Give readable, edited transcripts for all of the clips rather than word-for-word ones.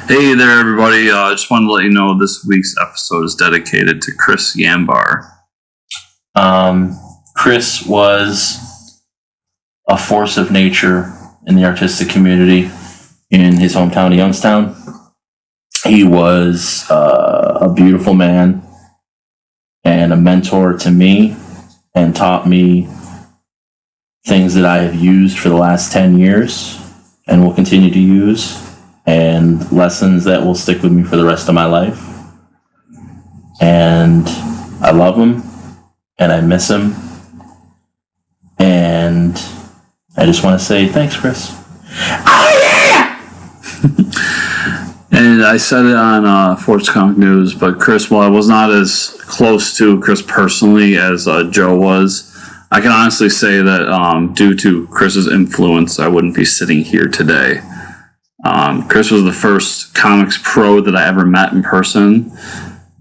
Hey there, everybody. I just wanted to let you know this week's episode is dedicated to Chris Yambar. Chris was a force of nature in the artistic community in his hometown of Youngstown. He was a beautiful man and a mentor to me and taught me things that I have used for the last 10 years and will continue to use, and lessons that will stick with me for the rest of my life. And I love him, and I miss him, and I just want to say thanks, Chris. Oh, yeah! And I said it on Force Comic News, but Chris, while I was not as close to Chris personally as Joe was, I can honestly say that due to Chris's influence, I wouldn't be sitting here today. Chris was the first comics pro that I ever met in person.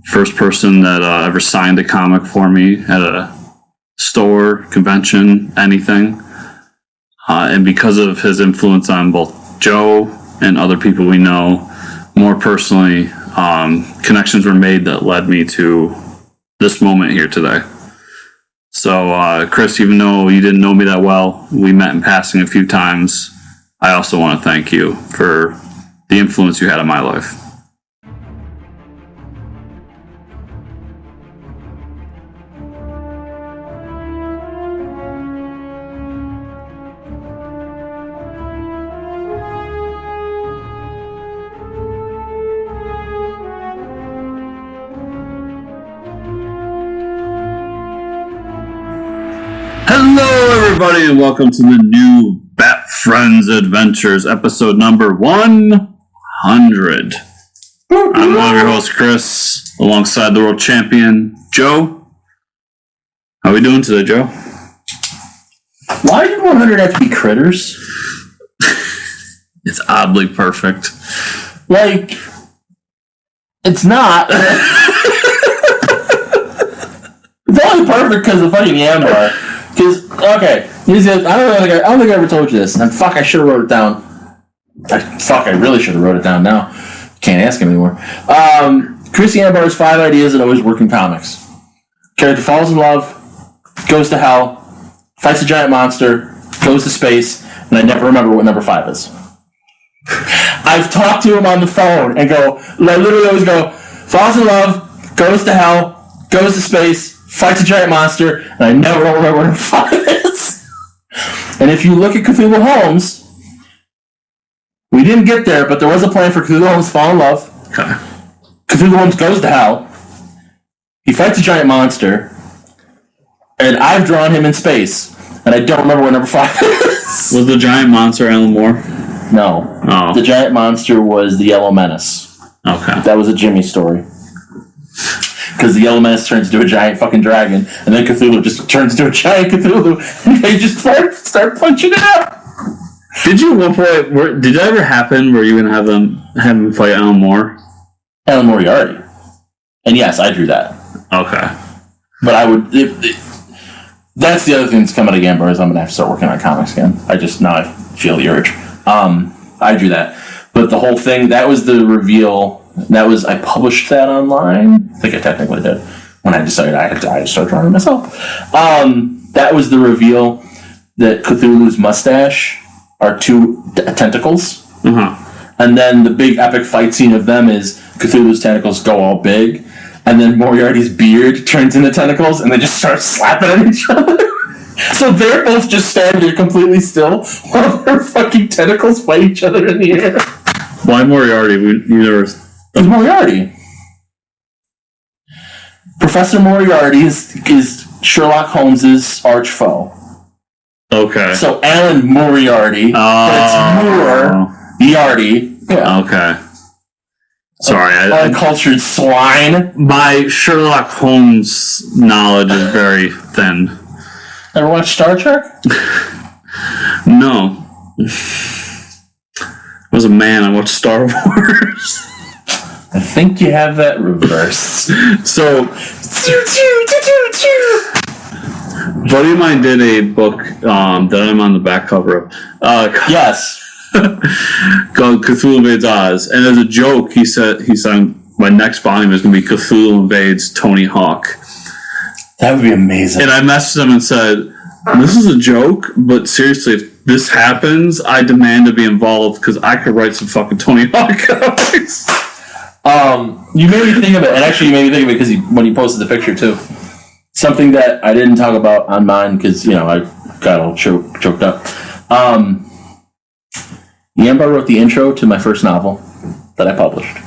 First person that ever signed a comic for me at a store, convention, anything. And because of his influence on both Joe and other people we know, more personally, connections were made that led me to this moment here today. So, Chris, even though you didn't know me that well, we met in passing a few times. I also want to thank you for the influence you had on my life. Hello, everybody, and welcome to the new Bat Friends Adventures, episode number 100. I'm one of your hosts, Chris, alongside the world champion, Joe. How we doing today, Joe? Why did 100 have to be critters? It's oddly perfect. Like, it's not. It's only perfect because of fucking Yambar. Because, okay, I don't think I ever told you this, and I should have wrote it down. I really should have wrote it down now. Can't ask him anymore. Chris Yambar's 5 ideas that always work in comics. Character falls in love, goes to hell, fights a giant monster, goes to space, and I never remember what number 5 is. I've talked to him on the phone and I literally always go, falls in love, goes to hell, goes to space, fights a giant monster, and I never remember what number 5 is. And if you look at Cthulhu Holmes, we didn't get there, but there was a plan for Cthulhu Holmes to fall in love. Okay. Cthulhu Holmes goes to hell. He fights a giant monster, and I've drawn him in space, and I don't remember what number 5 is. Was the giant monster Alan Moore? No. Oh. The giant monster was the Yellow Menace. Okay. That was a Jimmy story. Because the Yellow Menace turns into a giant fucking dragon, and then Cthulhu just turns into a giant Cthulhu, and they just start punching it out. Did you at one point? Did that ever happen where you were gonna have him fight Alan Moore? Alan Moriarty. And yes, I drew that. Okay. But I would. That's the other thing that's coming again, bro, is I'm gonna have to start working on comics again. I feel the urge. I drew that, but the whole thing, that was the reveal. I published that online. I think I technically did when I decided I had to start drawing it myself. That was the reveal that Cthulhu's mustache are 2 tentacles. Uh-huh. And then the big epic fight scene of them is Cthulhu's tentacles go all big, and then Moriarty's beard turns into tentacles, and they just start slapping at each other. So they're both just standing there completely still while their fucking tentacles fight each other in the air. Why Moriarty? You never. It's Moriarty. Professor Moriarty is Sherlock Holmes's arch foe. Okay. So Alan Moriarty, but it's Moriarty. Yeah. Okay. Sorry, uncultured swine. My Sherlock Holmes knowledge is very thin. Ever watch Star Trek? No. I was a man. I watched Star Wars. I think you have that reversed. So, a buddy of mine did a book that I'm on the back cover of. Yes. called Cthulhu Invades Oz. And as a joke, he said my next volume is going to be Cthulhu Invades Tony Hawk. That would be amazing. And I messaged him and said, this is a joke, but seriously, if this happens, I demand to be involved because I could write some fucking Tony Hawk comics. You made me think of it, and actually you made me think of it because when you posted the picture too. Something that I didn't talk about on mine because, I got all choked up. Yambar wrote the intro to my first novel that I published.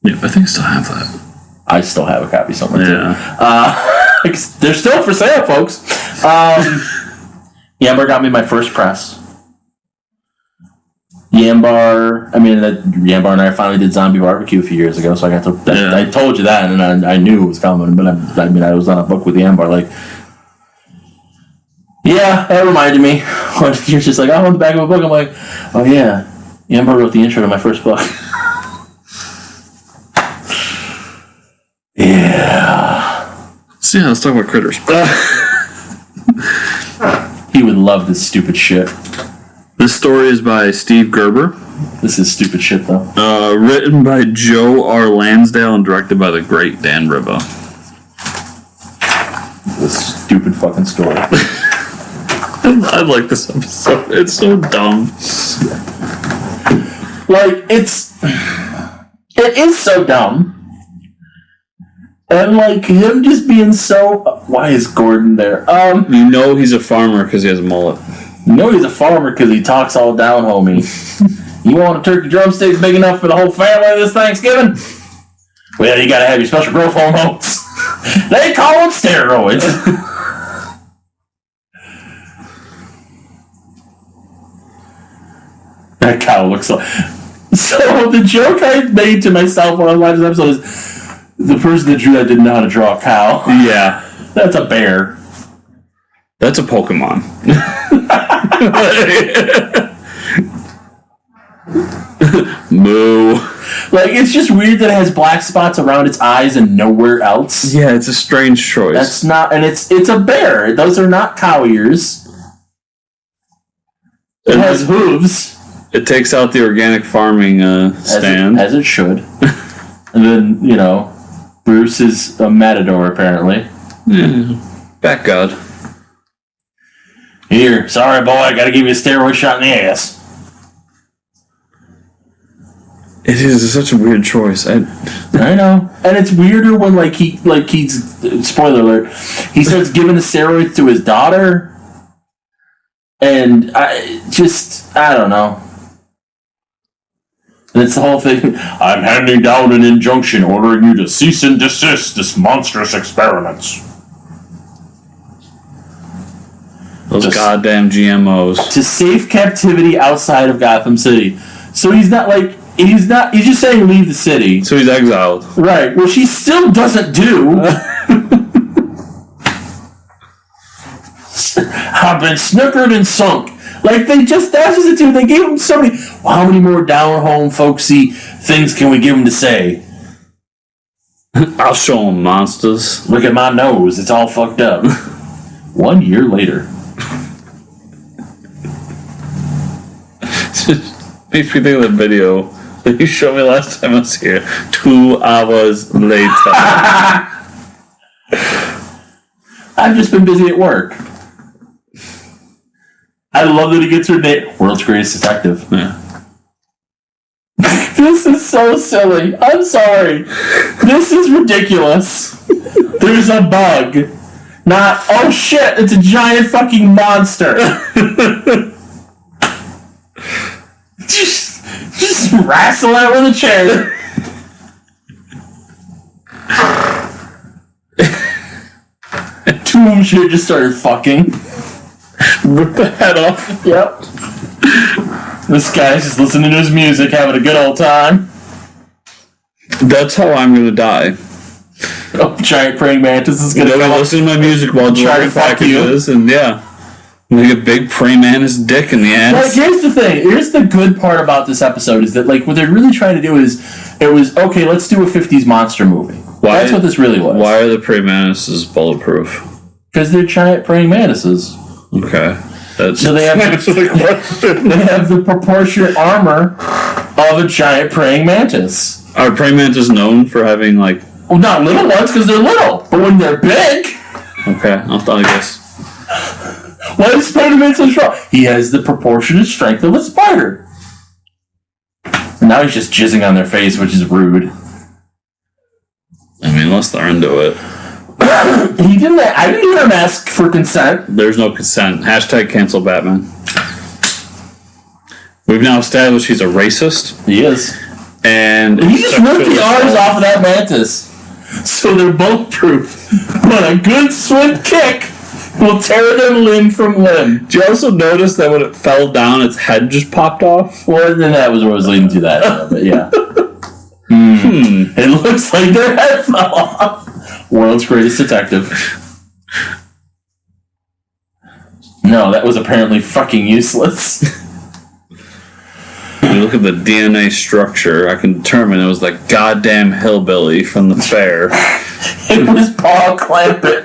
Yeah, I think I still have that. I still have a copy somewhere too. They're still for sale, folks. Yambar got me my first press. Yambar and I finally did Zombie Barbecue a few years ago, so I got to. I told you that, and I knew it was coming. But I was on a book with Yambar. That reminded me. You're just like, I'm on the back of a book. I'm like, oh yeah, Yambar wrote the intro to my first book. Yeah. So yeah, let's talk about critters. He would love this stupid shit. This story is by Steve Gerber. This is stupid shit, though. Written by Joe R. Lansdale and directed by the great Dan Riva. This stupid fucking story. I like this episode. It's so dumb. It is so dumb. And him just being so. Why is Gordon there? He's a farmer because he has a mullet. He's a farmer because he talks all down, homie. You want a turkey drumstick big enough for the whole family this Thanksgiving? Well, you gotta have your special growth hormones. They call them steroids. That cow looks like. So the joke I made to myself when I was watching this episode is the person that drew that didn't know how to draw a cow. Yeah. That's a bear. That's a Pokemon. Moo. It's just weird that it has black spots around its eyes and nowhere else. Yeah, it's a strange choice. That's not, and it's a bear. Those are not cow ears. It has hooves. It takes out the organic farming stand. As it should. And then, Bruce is a matador, apparently. Yeah. Back God. Here, sorry, boy, I gotta give you a steroid shot in the ass. It is such a weird choice. I know. And it's weirder when, he's, spoiler alert, he starts giving the steroids to his daughter. And I don't know. And it's the whole thing. I'm handing down an injunction ordering you to cease and desist this monstrous experiments. Those goddamn GMOs. To safe captivity outside of Gotham City. So he's he's just saying leave the city. So he's exiled. Right. Well, she still doesn't do. I've been snookered and sunk. That's just it too. They gave him so many. Well, how many more down home folksy things can we give him to say? I'll show him monsters. Look at my nose. It's all fucked up. 1 year later. Makes me think of the video that you showed me last time I was here. 2 hours later. I've just been busy at work. I love that he gets her name. World's Greatest Detective. Yeah. This is so silly. I'm sorry. This is ridiculous. There's a bug. Not, oh shit, it's a giant fucking monster. just wrestle it with a chair. Two of them should have just started fucking. Rip the head off. Yep. This guy's just listening to his music, having a good old time. That's how I'm gonna die. Oh, giant praying mantis is gonna come listen to my music while try to fuck packages, and make a big praying mantis dick in the ass. Here's the thing. Here's the good part about this episode is that what they're really trying to do is, it was okay. Let's do a '50s monster movie. That's what this really was. Why are the praying mantises bulletproof? Because they're giant praying mantises. Okay. That's So they have the question. they have the proportionate armor of a giant praying mantis. Are praying mantis known for having like? Well, not little ones because they're little, but when they're big, Okay, I guess. why is Spider-Man so strong? He has the proportionate strength of a spider. And now he's just jizzing on their face, which is rude. I mean, unless they're into it. He didn't. I didn't even ask for consent. There's no consent. Hashtag cancel Batman. We've now established he's a racist. He is. And He just ripped the arms off of that mantis, so they're bulletproof. But a good swift kick will tear them limb from limb. Did you also notice that when it fell down, its head just popped off? Well, then that was what was leading to that. But yeah. It looks like their head fell off. World's greatest detective. No, that was apparently fucking useless. When you look at the DNA structure, I can determine it was that goddamn hillbilly from the fair. It was Paul Clampett.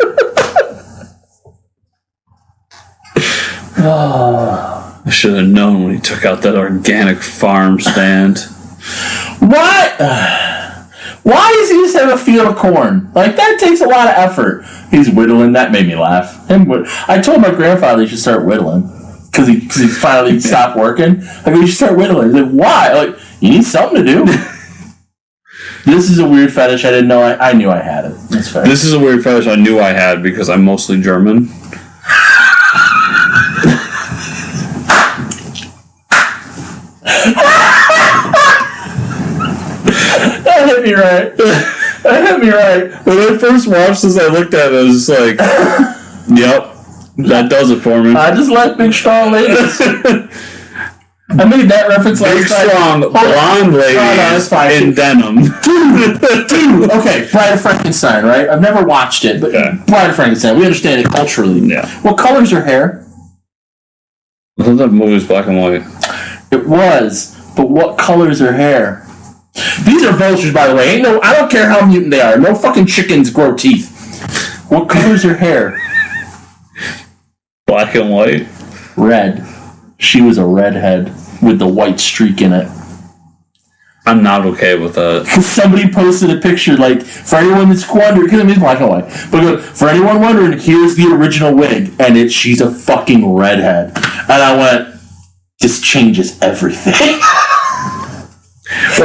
I should have known when he took out that organic farm stand. What? Why does he just have a field of corn? Like, that takes a lot of effort. He's whittling. That made me laugh. I told my grandfather he should start whittling. Because he finally stopped working. I go, you should start whittling. He's like, why? Like, you need something to do. This is a weird fetish I didn't know. I knew I had it. That's fair. This is a weird fetish I knew I had because I'm mostly German. That hit me right. That hit me right. When I first watched this, I looked at it and I was just like, yep, that does it for me. I just like big, strong ladies. I made that reference last Big, strong, blonde ladies in denim. Dude, okay, Bride of Frankenstein, right? I've never watched it, but Okay. Bride of Frankenstein, we understand it culturally. Yeah. What color's her hair? I thought that movie was black and white. It was, but what color's her hair? These are vultures, by the way. I don't care how mutant they are. No fucking chickens grow teeth. What color's her hair? Black and white? Red. She was a redhead with the white streak in it. I'm not okay with that. Somebody posted a picture, like, for anyone that's wondering, because it is black and white, but for anyone wondering, here's the original wig, and she's a fucking redhead. And I went, this changes everything.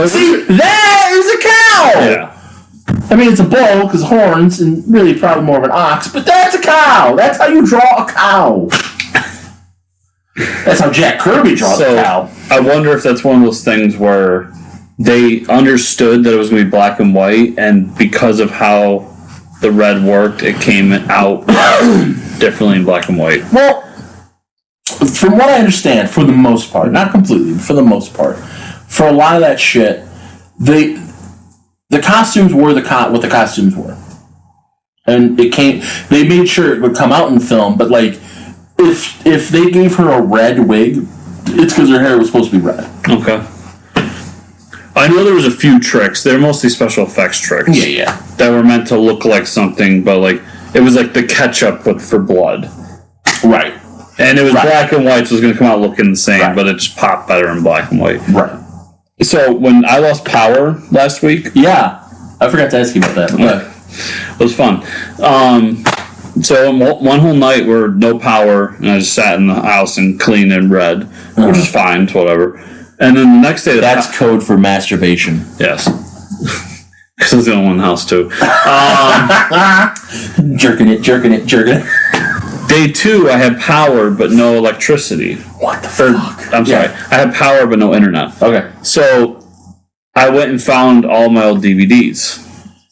See, that is a cow! Yeah. I mean, it's a bull, because horns, and really probably more of an ox, but that's a cow! That's how you draw a cow! That's how Jack Kirby draws a cow. I wonder if that's one of those things where they understood that it was going to be black and white, and because of how the red worked, it came out differently in black and white. Well, from what I understand, for the most part, not completely, but for the most part, for a lot of that shit, the costumes were what the costumes were. And they made sure it would come out in film, but like, if they gave her a red wig, it's because her hair was supposed to be red. Okay. I know there was a few tricks. They're mostly special effects tricks. Yeah. That were meant to look like something, but like, it was like the ketchup but for blood. Right. And it was black and white, so it was going to come out looking the same, Right. but it just popped better in black and white. Right. So when I lost power last week, Yeah. I forgot to ask you about that. Okay. it was fun. So one whole night we're no power, and I just sat in the house and cleaned and read, which is fine, it's whatever. And then the next day, That's code for masturbation. yes, because I was the only one in the house too. Jerking it. Day 2, I had power but no electricity. What the fuck? I'm sorry, I had power but no internet. Okay. So I went and found all my old DVDs.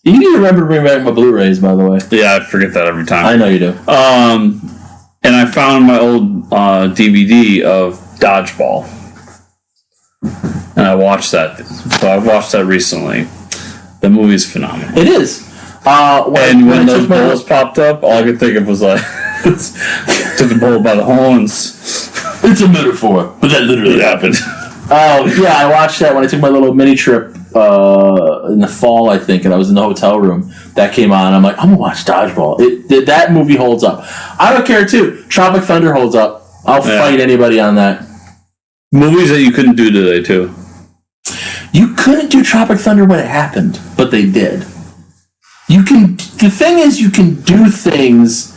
You need to remember to bring back my Blu-rays, by the way. Yeah, I forget that every time. I know you do. And I found my old DVD of Dodgeball. And I watched that. So I watched that recently. The movie's phenomenal. It is. When those bulls popped up, all I could think of was like, took the bull by the horns. It's a metaphor, but that literally happened. Yeah, I watched that when I took my little mini trip in the fall, I think, and I was in the hotel room. That came on. I'm like, I'm gonna watch Dodgeball. That movie holds up. I don't care too. Tropic Thunder holds up. I'll fight anybody on that. Movies that you couldn't do today, too. You couldn't do Tropic Thunder when it happened, but they did. The thing is, you can do things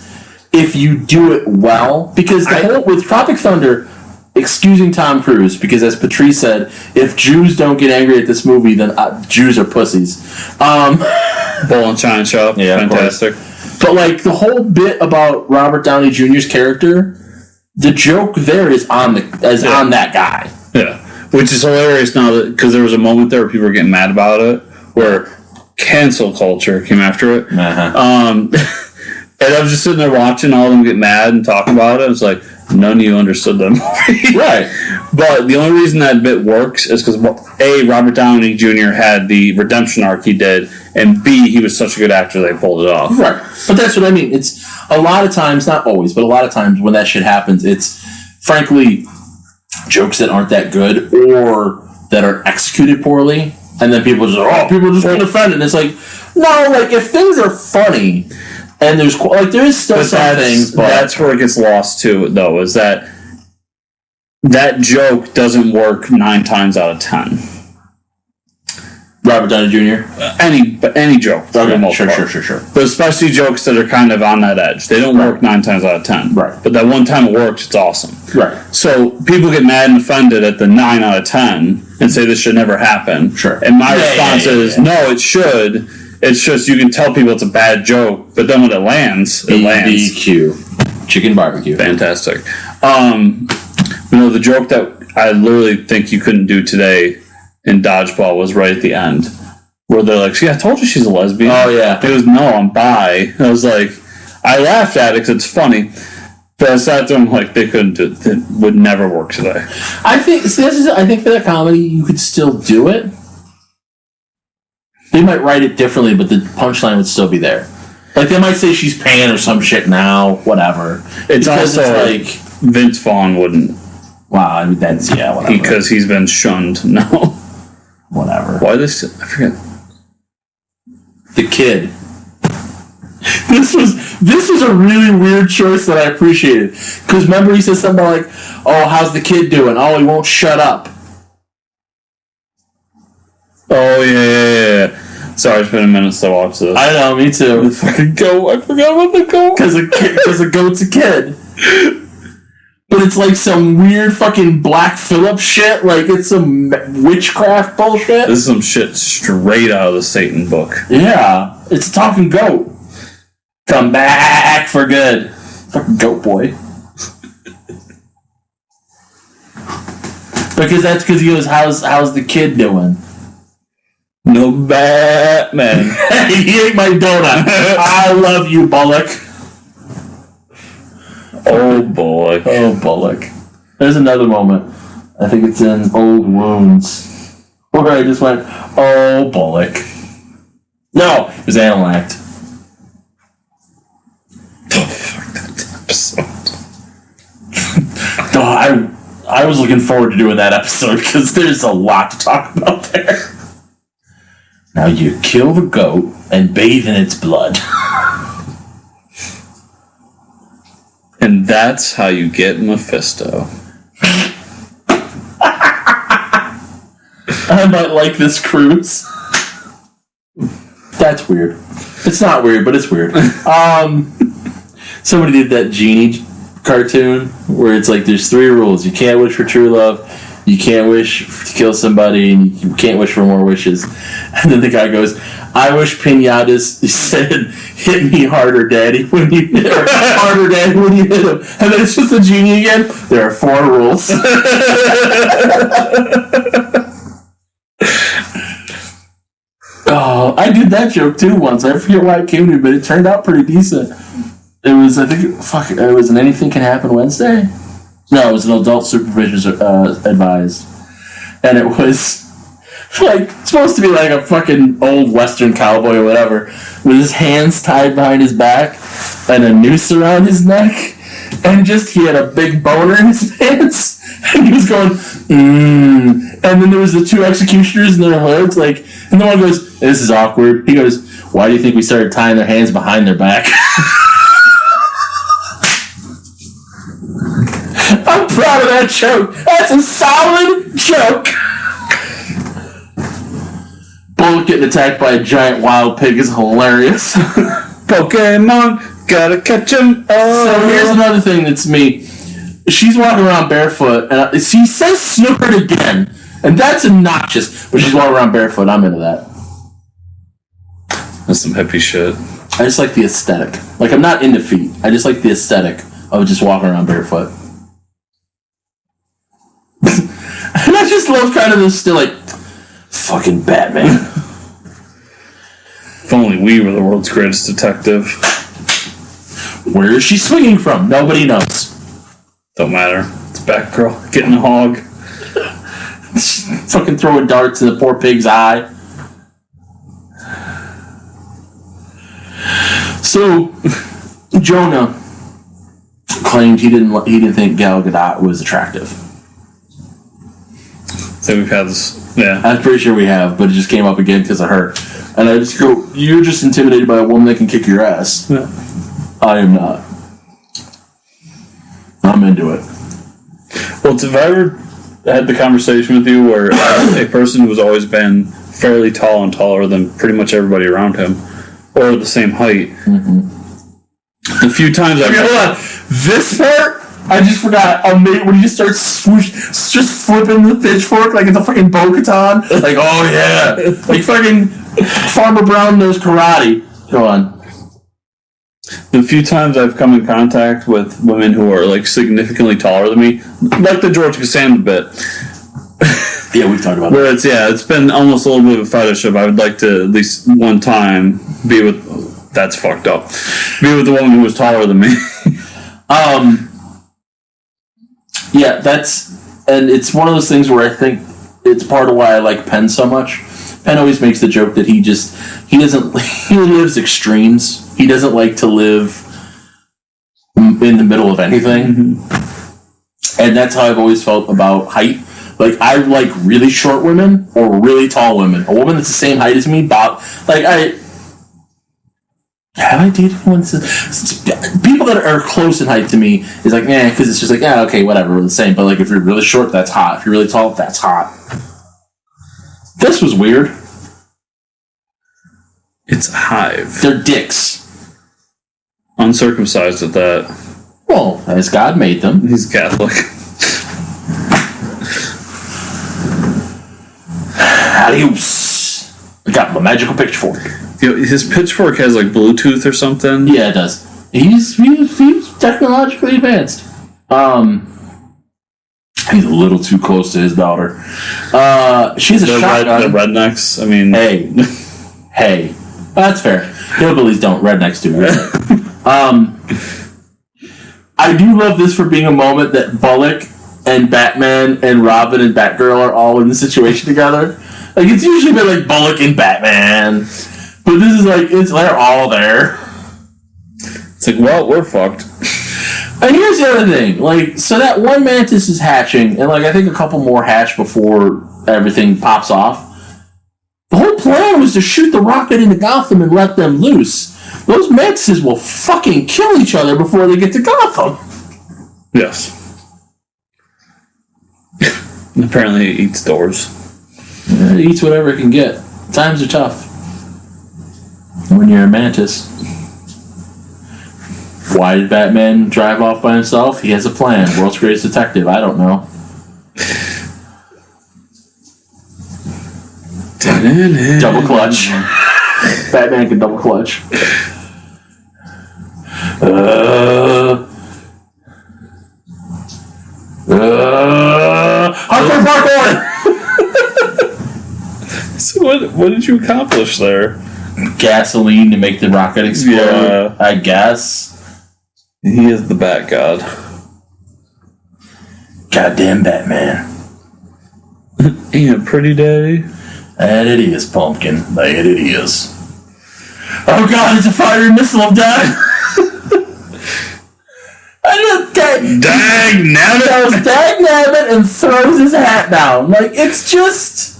if you do it well, because with Tropic Thunder, excusing Tom Cruise, because as Patrice said, if Jews don't get angry at this movie, then Jews are pussies. Ball and China Shop, fantastic. But like the whole bit about Robert Downey Jr.'s character, the joke there is on that guy. Yeah, which is hilarious now because there was a moment there where people were getting mad about it, where cancel culture came after it. And I was just sitting there watching all of them get mad and talk about it. It's like, none of you understood that movie. Right. But the only reason that bit works is because, A, Robert Downey Jr. had the redemption arc he did, and B, he was such a good actor they pulled it off. Right. But that's what I mean. It's a lot of times, not always, but a lot of times when that shit happens, it's frankly jokes that aren't that good or that are executed poorly. And then people just get offended. And it's like, no, like if things are funny and there is still some things, but that's where it gets lost too, though, is that joke doesn't work 9 times out of 10. Robert Downey Jr. Any joke. Okay, sure. But especially jokes that are kind of on that edge. They don't work 9 times out of 10. Right. But that one time it works, it's awesome. Right. So people get mad and offended at the 9 out of 10 and say this should never happen. Sure. And my response is, no, it should. It's just you can tell people it's a bad joke, but then when it lands, it lands. BBQ. Chicken barbecue. Fantastic. The joke that I literally think you couldn't do today in Dodgeball was right at the end, where they're like, "See, I told you she's a lesbian." Oh yeah. It was, "No, I'm bi." I was like, I laughed at it because it's funny, but I sat there and like they couldn't do it. It would never work today. I think for that comedy you could still do it. They might write it differently, but the punchline would still be there. Like they might say she's pan or some shit now, whatever. It's also like Vince Vaughn wouldn't. Wow, I mean that's whatever. Because he's been shunned. No. Whatever. Why this? I forget. The Kid. This was a really weird choice that I appreciated. Because remember he said something about like, "Oh, how's the kid doing? Oh, he won't shut up." Oh yeah. Sorry, it's been a minute since I watched this. I know, me too. The fucking goat. I forgot about the goat. Because a goat's a kid. But it's like some weird fucking Black Phillip shit. Like it's some witchcraft bullshit. This is some shit straight out of the Satan book. Yeah. It's a talking goat. Come back for good. Fucking goat boy. Because he goes, how's the kid doing? No Batman. He ate my donut. I love you, Bullock. Oh boy. Oh, Bullock. There's another moment. I think it's in Old Wounds. Where I just went, oh, Bullock. No, it was Animal Act. Oh, fuck that episode. I was looking forward to doing that episode because there's a lot to talk about there. Now you kill the goat and bathe in its blood. And that's how you get Mephisto. I might like this cruise. That's weird. It's not weird, but it's weird. Somebody did that Genie cartoon where it's like there's 3 rules. You can't wish for true love, you can't wish to kill somebody, and you can't wish for more wishes. And then the guy goes, I wish pinatas said, hit me harder, daddy, when you hit her. Harder, daddy, when you hit him. And then it's just a genie again. There are 4 rules. Oh, I did that joke too once. I forget why it came to me, but it turned out pretty decent. It was, it was an Anything Can Happen Wednesday? No, it was an adult supervision advised. And it was like supposed to be like a fucking old Western cowboy or whatever, with his hands tied behind his back and a noose around his neck, and just he had a big boner in his pants, and he was going, And then there was the 2 executioners in their hoods, like, and the one goes, this is awkward. He goes, why do you think we started tying their hands behind their back? proud of that joke. That's a solid joke. Bullet getting attacked by a giant wild pig is hilarious. Pokemon, gotta catch 'em all. So here's another thing that's me. She's walking around barefoot, and she says snookered again, and that's obnoxious. But she's walking around barefoot. I'm into that. That's some hippie shit. I just like the aesthetic. Like, I'm not into feet. I just like the aesthetic of just walking around barefoot. And I just love kind of this still like, fucking Batman. If only we were the world's greatest detective. Where is she swinging from? Nobody knows. Don't matter. It's Batgirl getting a hog. Fucking throwing darts in the poor pig's eye. So, Jonah claimed he didn't think Gal Gadot was attractive. So we've had this. Yeah. I'm pretty sure we have, but it just came up again because of her. And I just go, you're just intimidated by a woman that can kick your ass. Yeah. I am not. I'm into it. Well, have I ever had the conversation with you where a person who's always been fairly tall and taller than pretty much everybody around him, or the same height? Mm-hmm. The few times I've... Hold on. This part, I just forgot. When you start just flipping the pitchfork like it's a fucking Bo-Katan. Like, oh yeah. Like fucking Farmer Brown knows karate. Go on. The few times I've come in contact with women who are like significantly taller than me, like the George Costanza bit. Yeah, we've talked about where it's been almost a little bit of a fetish of I would like to at least one time be with... That's fucked up. Be with the woman who was taller than me. Yeah, and it's one of those things where I think it's part of why I like Penn so much. Penn always makes the joke that he lives extremes. He doesn't like to live in the middle of anything. Mm-hmm. And that's how I've always felt about height. Like, I like really short women or really tall women. A woman that's the same height as me, have I dated one? People that are close in height to me is like, because it's just like, okay, whatever, we're the same. But like, if you're really short, that's hot. If you're really tall, that's hot. This was weird. It's a hive. They're dicks. Uncircumcised at that. Well, as God made them. He's Catholic. Adios. I got my magical pitchfork. His pitchfork has like Bluetooth or something. Yeah, it does. He's technologically advanced. He's a little too close to his daughter. She's a shotgun. The rednecks. I mean, hey, that's fair. Hillbillies don't. Rednecks do. I do love this for being a moment that Bullock and Batman and Robin and Batgirl are all in the situation together. Like, it's usually been like Bullock and Batman, but this is like they're all there. It's like, well, we're fucked. And here's the other thing, like, so that one mantis is hatching, and like I think a couple more hatch before everything pops off. The whole plan was to shoot the rocket into Gotham and let them loose. Those mantises will fucking kill each other before they get to Gotham. Yes. And apparently it eats doors. It eats whatever it can get. Times are tough. When you're a mantis. Why did Batman drive off by himself? He has a plan. World's greatest detective. I don't know. Double clutch. Batman can double clutch. Hardcore parkour! So what did you accomplish there? Gasoline to make the rocket explode. Yeah. I guess. He is the Bat God. Goddamn Batman. Ain't it pretty day? And it is, pumpkin. That it is. Oh god, it's a fire missile of death! Dag nabbit! Goes dag nabbit and throws his hat down. Like, it's just...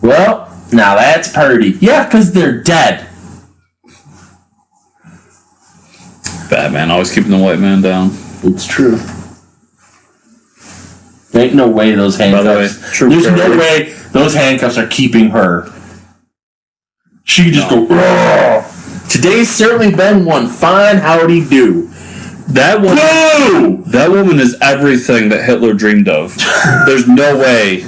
Well, now that's purty. Yeah, because they're dead. Batman always keeping the white man down. It's true. There ain't no way those handcuffs. By the way, true. There's no way those handcuffs are keeping her. She could just go. Rawr. Today's certainly been one fine howdy do. That woman is everything that Hitler dreamed of. There's no way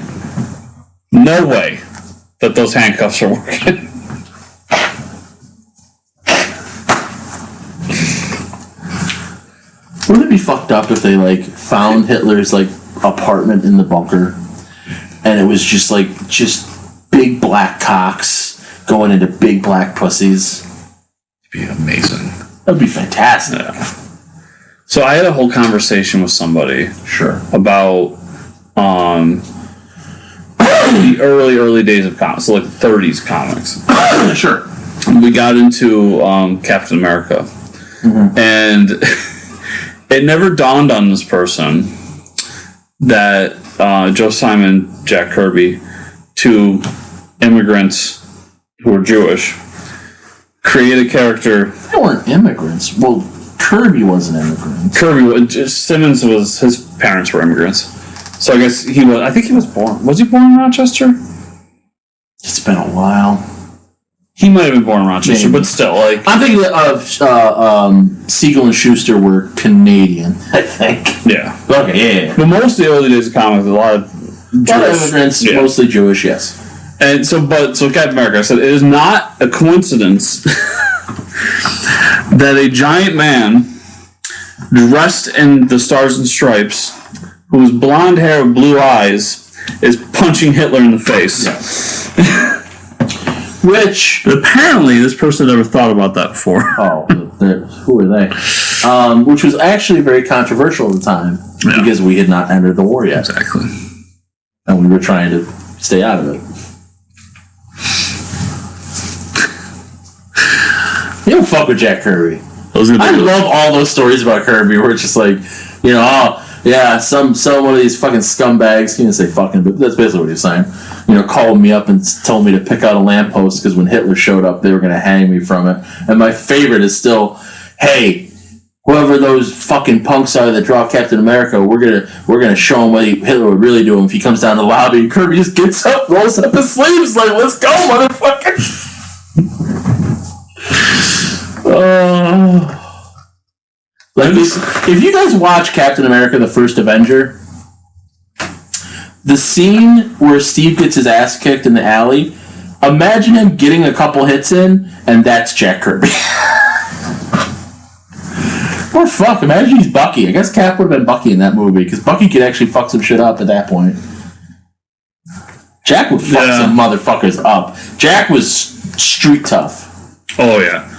that those handcuffs are working. Wouldn't it be fucked up if they like found Hitler's like apartment in the bunker, and it was just big black cocks going into big black pussies? It'd be amazing. That'd be fantastic. Yeah. So I had a whole conversation with somebody. Sure. About the early days of comics, so like 30s comics. Sure. We got into Captain America, and it never dawned on this person that Joe Simon, Jack Kirby, two immigrants who were Jewish, create a character. They weren't immigrants. Well, Kirby was an immigrant. Simmons was, his parents were immigrants. So I guess I think he was born. Was he born in Rochester? It's been a while. He might have been born in Rochester, Maybe. but still, like... I'm thinking of Siegel and Schuster were Canadian, I think. Yeah. Okay, yeah. But most of the early days of comics, a lot of immigrants, mostly Jewish, yes. And so Captain America, I said, it is not a coincidence that a giant man dressed in the Stars and Stripes, whose blonde hair with blue eyes, is punching Hitler in the face. Yeah. Which apparently this person never thought about that before. Oh, who are they? Which was actually very controversial at the time because we had not entered the war yet. Exactly. And we were trying to stay out of it. You don't fuck with Jack Kirby. I love all those stories about Kirby where it's just like, some one of these fucking scumbags, he didn't say fucking, but that's basically what he was saying, called me up and told me to pick out a lamppost because when Hitler showed up, they were going to hang me from it. And my favorite is still, hey, whoever those fucking punks are that draw Captain America, we're gonna show him what Hitler would really do if he comes down the lobby. And Kirby just gets up, rolls up his sleeves, like, let's go, motherfucker. If you guys watch Captain America: The First Avenger, the scene where Steve gets his ass kicked in the alley, imagine him getting a couple hits in, and that's Jack Kirby. Or fuck, imagine he's Bucky. I guess Cap would have been Bucky in that movie, because Bucky could actually fuck some shit up at that point. Jack would fuck some motherfuckers up. Jack was street tough. Oh, yeah.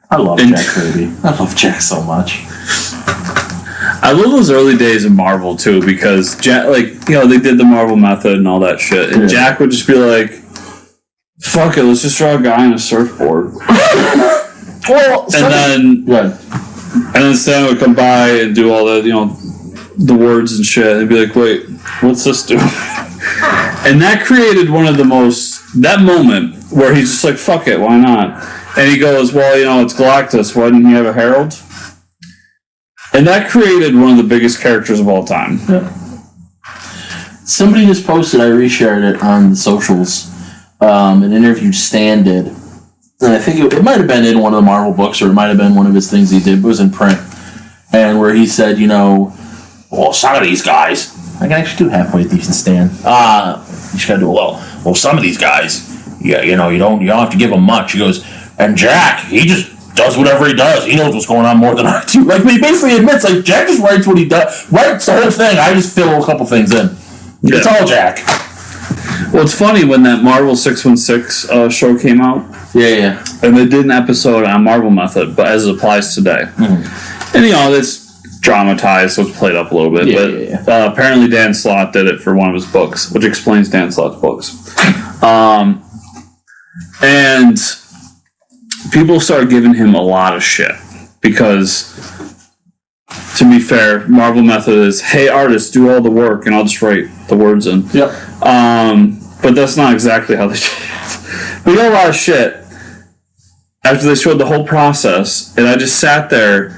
I love Jack Kirby. I love Jack so much. I love those early days of Marvel, too, because Jack, they did the Marvel method and all that shit. And Jack would just be like, fuck it, let's just draw a guy on a surfboard. And then Stan would come by and do all the, the words and shit, and be like, wait, what's this do? And that created one of the that moment where he's just like, fuck it, why not? And he goes, well, it's Galactus, why didn't he have a herald? And that created one of the biggest characters of all time. Yeah. Somebody just posted, I reshared it on the socials, an interview Stan did. And I think it might have been in one of the Marvel books, or it might have been one of his things he did, but it was in print. And where he said, well, some of these guys, I can actually do halfway decent Stan. You just gotta do well, some of these guys, you don't have to give them much. He goes, and Jack, he just does whatever he does. He knows what's going on more than I do. Like, he basically admits, like, Jack just writes what he does. Writes the whole thing. I just fill a couple things in. Yeah. It's all Jack. Well, it's funny when that Marvel 616 show came out. Yeah. And they did an episode on Marvel Method, but as it applies today. Mm-hmm. And, it's dramatized, so it's played up a little bit. But apparently Dan Slott did it for one of his books, which explains Dan Slott's books. And people started giving him a lot of shit because, to be fair, Marvel Method is, hey, artists, do all the work, and I'll just write the words in. Yep. But that's not exactly how they did it. We got a lot of shit. after they showed the whole process, and I just sat there,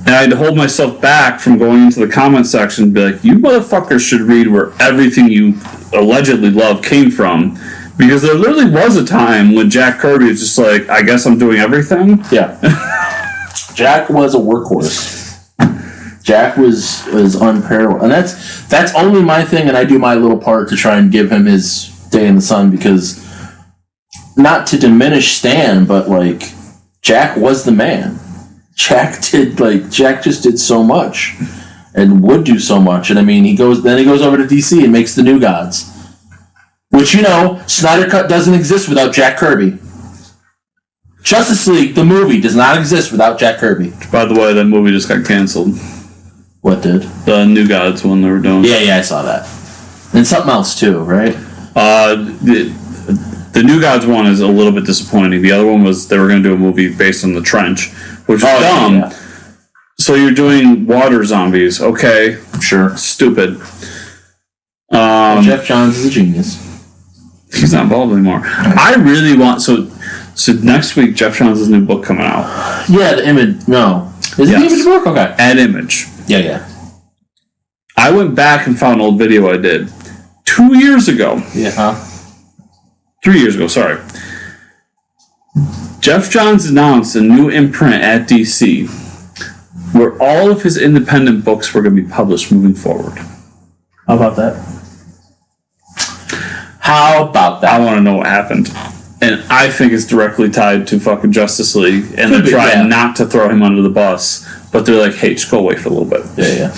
and I had to hold myself back from going into the comment section and be like, you motherfuckers should read where everything you allegedly love came from. Because there literally was a time when Jack Kirby was just like, I guess I'm doing everything. Yeah. Jack was a workhorse. Jack was unparalleled. And that's only my thing, and I do my little part to try and give him his day in the sun, because not to diminish Stan, but like Jack was the man. Jack just did so much and would do so much. And I mean, he goes over to DC and makes the New Gods. Which, Snyder Cut doesn't exist without Jack Kirby. Justice League, the movie, does not exist without Jack Kirby. By the way, that movie just got canceled. What did? The New Gods one they were doing. Yeah, I saw that. And something else too, right? The New Gods one is a little bit disappointing. The other one was they were going to do a movie based on The Trench, which is dumb. Yeah. So you're doing water zombies, okay? Sure. Stupid. Jeff Johns is a genius. He's not involved anymore. I really want so next week Jeff Johns' new book coming out. Yeah, the Image. No, is it the Image book? Okay, An Image. Yeah. I went back and found an old video I did 2 years ago. Yeah. 3 years ago. Sorry. Jeff Johns announced a new imprint at DC where all of his independent books were going to be published moving forward. How about that? How about that? I want to know what happened. And I think it's directly tied to fucking Justice League. And they're trying not to throw him under the bus. But they're like, hey, just go away for a little bit. Yeah.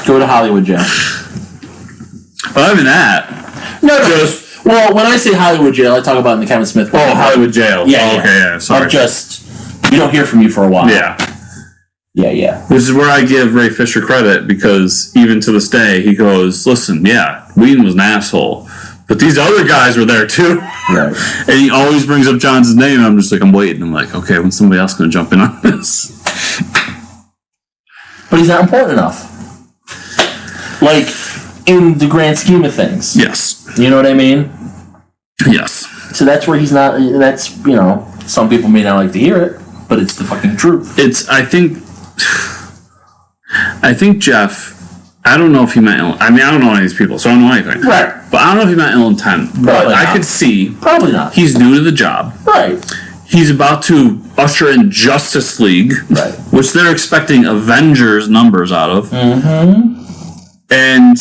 Go to Hollywood jail. But other than that... No. Well, when I say Hollywood jail, I talk about in the Kevin Smith book. Oh, Hollywood jail. Yeah. Okay, yeah. Sorry. We don't hear from you for a while. Yeah. Yeah. Which is where I give Ray Fisher credit, because even to this day, he goes, listen, yeah, Whedon was an asshole. But these other guys were there too. Right. And he always brings up Johns' name, and I'm just like, I'm waiting. I'm like, okay, when's somebody else going to jump in on this? But he's not important enough. Like, in the grand scheme of things. Yes. You know what I mean? Yes. So that's where he's not, that's, some people may not like to hear it, but it's the fucking truth. I think Jeff, I don't know if he meant ill. I mean, I don't know any of these people, so I don't know anything. Right. But I don't know if he meant ill intent. But I could see. Probably not. He's new to the job. Right. He's about to usher in Justice League. Right. Which they're expecting Avengers numbers out of. Mm-hmm. And,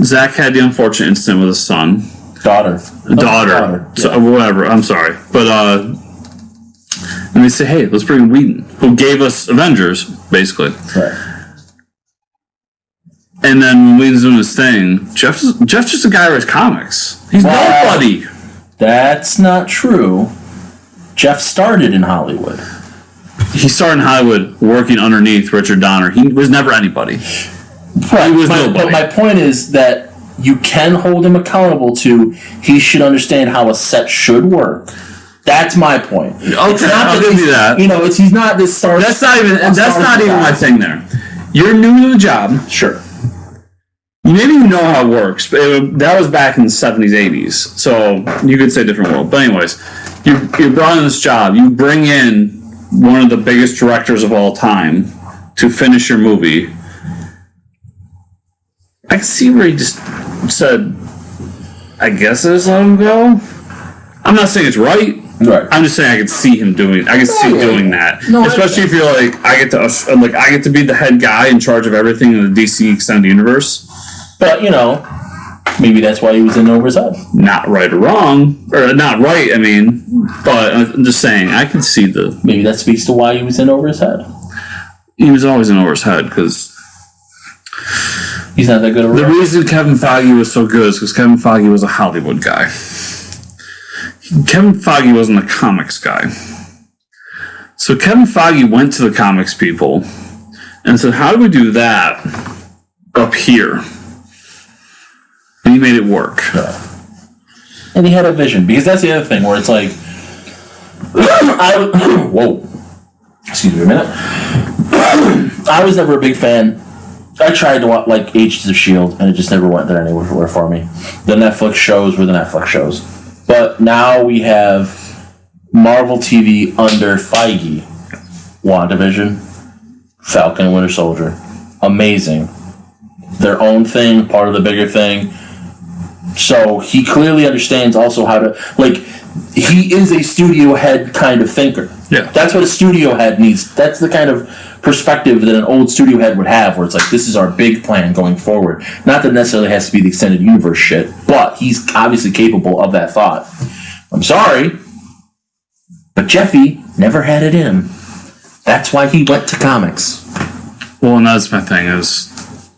Zach had the unfortunate incident with his son. Daughter. So, whatever. I'm sorry. But, and they say, hey, let's bring in Whedon, who gave us Avengers, basically. Right. And then when Whedon's doing his thing, Jeff's just a guy who writes comics. He's nobody. That's not true. Jeff started in Hollywood. He started in Hollywood working underneath Richard Donner. He was never anybody. Right. He was nobody. But my point is that you can hold him accountable to, he should understand how a set should work. That's my point. Okay, I'll give you that. He's not this star. That's not even my thing there. You're new to the job. Sure. You maybe know how it works, but that was back in the 70s, 80s. So you could say different world. But anyways, you're brought in this job. You bring in one of the biggest directors of all time to finish your movie. I can see where he just said, I guess I just let him go. I'm not saying it's right. Right. I'm just saying I could see him doing. I could see doing that, especially if you're like I get to be the head guy in charge of everything in the DC extended universe. But maybe that's why he was in over his head. Not right or wrong, or not right. I mean, but I'm just saying I can see the. Maybe that speaks to why he was in over his head. He was always in over his head because he's not that good. The reason Kevin Feige was so good is because Kevin Feige was a Hollywood guy. Kevin Feige wasn't a comics guy. So Kevin Feige went to the comics people and said, how do we do that up here? And he made it work. Yeah. And he had a vision. Because that's the other thing where it's like... Whoa. Excuse me a minute. I was never a big fan. I tried to watch Agents of S.H.I.E.L.D. and it just never went there anywhere for me. The Netflix shows were the Netflix shows. But now we have Marvel TV under Feige. WandaVision, Falcon and Winter Soldier. Amazing. Their own thing, part of the bigger thing. So he clearly understands also how to, like, he is a studio head kind of thinker. Yeah. That's what a studio head needs. That's the kind of perspective that an old studio head would have, where it's like, this is our big plan going forward. Not that necessarily has to be the extended universe shit, but he's obviously capable of that thought. I'm sorry, but Jeffy never had it in him. That's why he went to comics. Well, and that's my thing is,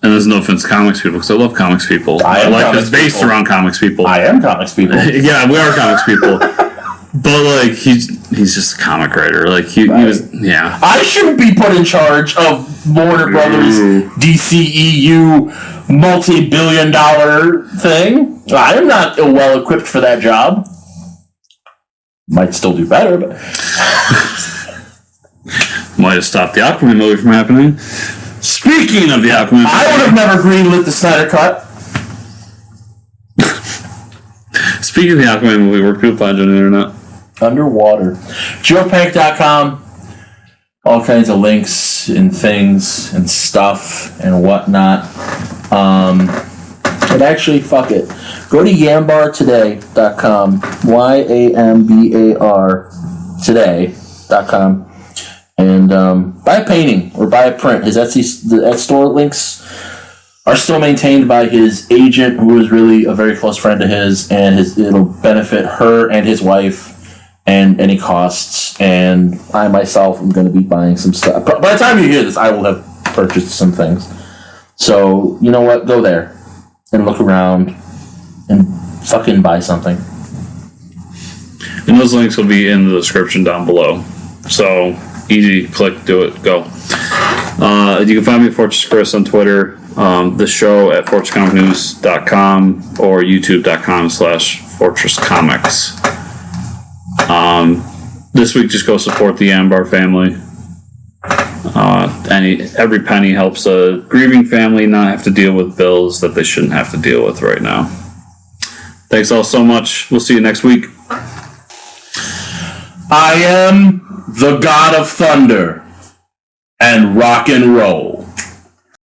and there's no offense to comics people, because I love comics people. I like it's based around comics people. I am comics people. Yeah, we are comics people. But like he's just a comic writer. Like he was, yeah. I shouldn't be put in charge of Warner Brothers DCEU multi-billion-dollar thing. I am not well equipped for that job. Might still do better, but might have stopped the Aquaman movie from happening. Speaking of the Aquaman movie, I would have never greenlit the Snyder Cut. Speaking of the Aquaman movie, where people find you on the internet? Underwater. JoePank.com. All kinds of links and things and stuff and whatnot. But actually, fuck it. Go to yambartoday.com. YAMBAR today.com. And buy a painting or buy a print. His Etsy store links are still maintained by his agent, who is really a very close friend of his, and it'll benefit her and his wife and any costs. And I myself am going to be buying some stuff. By the time you hear this, I will have purchased some things. So, you know what? Go there and look around and fucking buy something. And those links will be in the description down below. So, easy, click, do it, go. You can find me at Fortress Chris on Twitter. The show at fortresscomicnews.com or youtube.com/fortresscomics. This week, just go support the Yambar family. Every penny helps a grieving family not have to deal with bills that they shouldn't have to deal with right now. Thanks all so much. We'll see you next week. I am the God of Thunder and rock and roll.